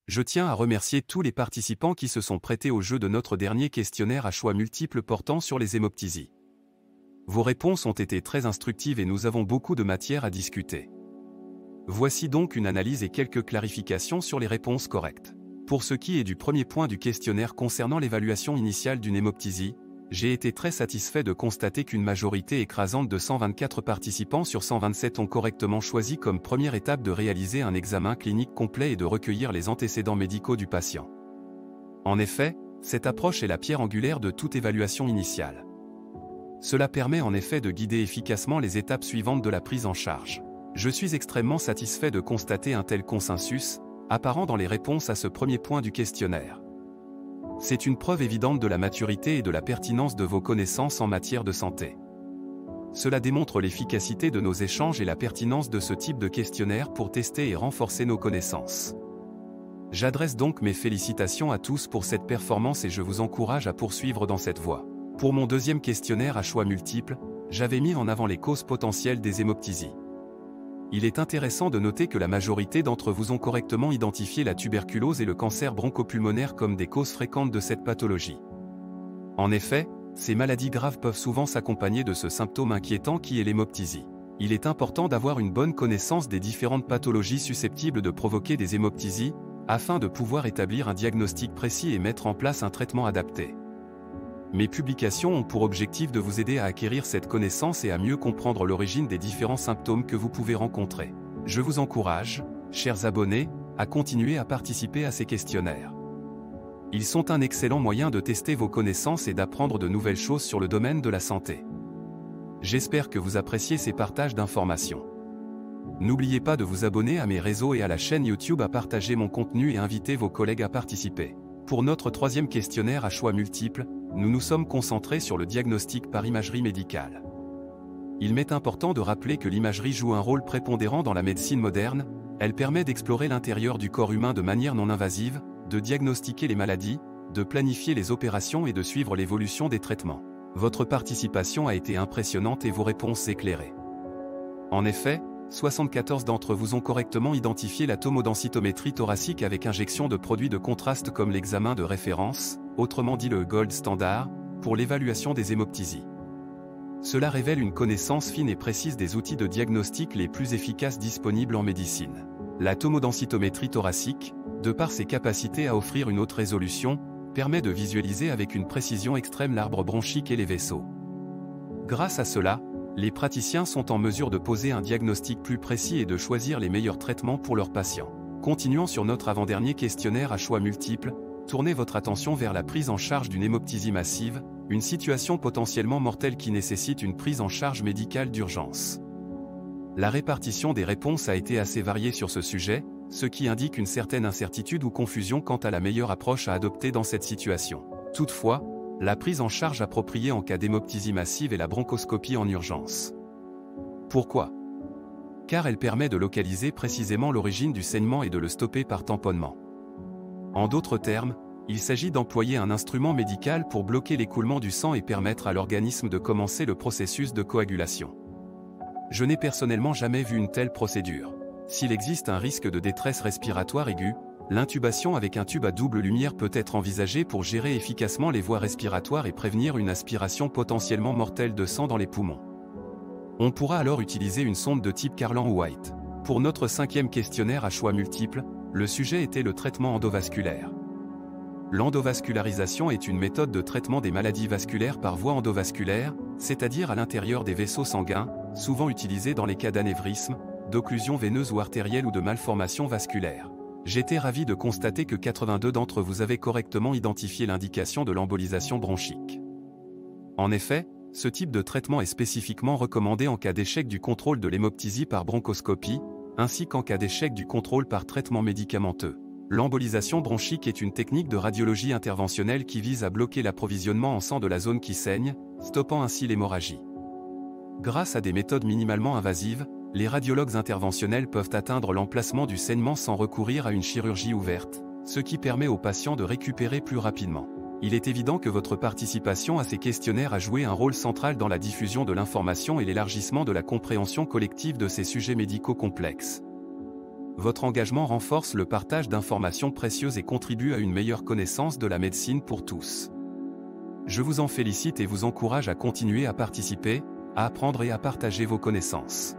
Je tiens à remercier tous les participants qui se sont prêtés au jeu de notre dernier questionnaire à choix multiples portant sur les hémoptysies. Vos réponses ont été très instructives et nous avons beaucoup de matière à discuter. Voici donc une analyse et quelques clarifications sur les réponses correctes. Pour ce qui est du premier point du questionnaire concernant l'évaluation initiale d'une hémoptysie, j'ai été très satisfait de constater qu'une majorité écrasante de 124 participants sur 127 ont correctement choisi comme première étape de réaliser un examen clinique complet et de recueillir les antécédents médicaux du patient. En effet, cette approche est la pierre angulaire de toute évaluation initiale. Cela permet en effet de guider efficacement les étapes suivantes de la prise en charge. Je suis extrêmement satisfait de constater un tel consensus, apparent dans les réponses à ce premier point du questionnaire. C'est une preuve évidente de la maturité et de la pertinence de vos connaissances en matière de santé. Cela démontre l'efficacité de nos échanges et la pertinence de ce type de questionnaire pour tester et renforcer nos connaissances. J'adresse donc mes félicitations à tous pour cette performance et je vous encourage à poursuivre dans cette voie. Pour mon deuxième questionnaire à choix multiples, j'avais mis en avant les causes potentielles des hémoptysies. Il est intéressant de noter que la majorité d'entre vous ont correctement identifié la tuberculose et le cancer bronchopulmonaire comme des causes fréquentes de cette pathologie. En effet, ces maladies graves peuvent souvent s'accompagner de ce symptôme inquiétant qui est l'hémoptysie. Il est important d'avoir une bonne connaissance des différentes pathologies susceptibles de provoquer des hémoptysies, afin de pouvoir établir un diagnostic précis et mettre en place un traitement adapté. Mes publications ont pour objectif de vous aider à acquérir cette connaissance et à mieux comprendre l'origine des différents symptômes que vous pouvez rencontrer. Je vous encourage, chers abonnés, à continuer à participer à ces questionnaires. Ils sont un excellent moyen de tester vos connaissances et d'apprendre de nouvelles choses sur le domaine de la santé. J'espère que vous appréciez ces partages d'informations. N'oubliez pas de vous abonner à mes réseaux et à la chaîne YouTube, à partager mon contenu et inviter vos collègues à participer. Pour notre troisième questionnaire à choix multiples, nous nous sommes concentrés sur le diagnostic par imagerie médicale. Il m'est important de rappeler que l'imagerie joue un rôle prépondérant dans la médecine moderne. Elle permet d'explorer l'intérieur du corps humain de manière non invasive, de diagnostiquer les maladies, de planifier les opérations et de suivre l'évolution des traitements. Votre participation a été impressionnante et vos réponses éclairées. En effet, 74 d'entre vous ont correctement identifié la tomodensitométrie thoracique avec injection de produits de contraste comme l'examen de référence, autrement dit le gold standard, pour l'évaluation des hémoptysies. Cela révèle une connaissance fine et précise des outils de diagnostic les plus efficaces disponibles en médecine. La tomodensitométrie thoracique, de par ses capacités à offrir une haute résolution, permet de visualiser avec une précision extrême l'arbre bronchique et les vaisseaux. Grâce à cela, les praticiens sont en mesure de poser un diagnostic plus précis et de choisir les meilleurs traitements pour leurs patients. Continuons sur notre avant-dernier questionnaire à choix multiples, tournez votre attention vers la prise en charge d'une hémoptysie massive, une situation potentiellement mortelle qui nécessite une prise en charge médicale d'urgence. La répartition des réponses a été assez variée sur ce sujet, ce qui indique une certaine incertitude ou confusion quant à la meilleure approche à adopter dans cette situation. Toutefois, la prise en charge appropriée en cas d'hémoptysie massive est la bronchoscopie en urgence. Pourquoi? Car elle permet de localiser précisément l'origine du saignement et de le stopper par tamponnement. En d'autres termes, il s'agit d'employer un instrument médical pour bloquer l'écoulement du sang et permettre à l'organisme de commencer le processus de coagulation. Je n'ai personnellement jamais vu une telle procédure. S'il existe un risque de détresse respiratoire aiguë, l'intubation avec un tube à double lumière peut être envisagée pour gérer efficacement les voies respiratoires et prévenir une aspiration potentiellement mortelle de sang dans les poumons. On pourra alors utiliser une sonde de type Carlan ou White. Pour notre cinquième questionnaire à choix multiples, le sujet était le traitement endovasculaire. L'endovascularisation est une méthode de traitement des maladies vasculaires par voie endovasculaire, c'est-à-dire à l'intérieur des vaisseaux sanguins, souvent utilisée dans les cas d'anévrisme, d'occlusion veineuse ou artérielle ou de malformation vasculaire. J'étais ravi de constater que 82 d'entre vous avaient correctement identifié l'indication de l'embolisation bronchique. En effet, ce type de traitement est spécifiquement recommandé en cas d'échec du contrôle de l'hémoptysie par bronchoscopie, ainsi qu'en cas d'échec du contrôle par traitement médicamenteux. L'embolisation bronchique est une technique de radiologie interventionnelle qui vise à bloquer l'approvisionnement en sang de la zone qui saigne, stoppant ainsi l'hémorragie. Grâce à des méthodes minimalement invasives, les radiologues interventionnels peuvent atteindre l'emplacement du saignement sans recourir à une chirurgie ouverte, ce qui permet aux patients de récupérer plus rapidement. Il est évident que votre participation à ces questionnaires a joué un rôle central dans la diffusion de l'information et l'élargissement de la compréhension collective de ces sujets médicaux complexes. Votre engagement renforce le partage d'informations précieuses et contribue à une meilleure connaissance de la médecine pour tous. Je vous en félicite et vous encourage à continuer à participer, à apprendre et à partager vos connaissances.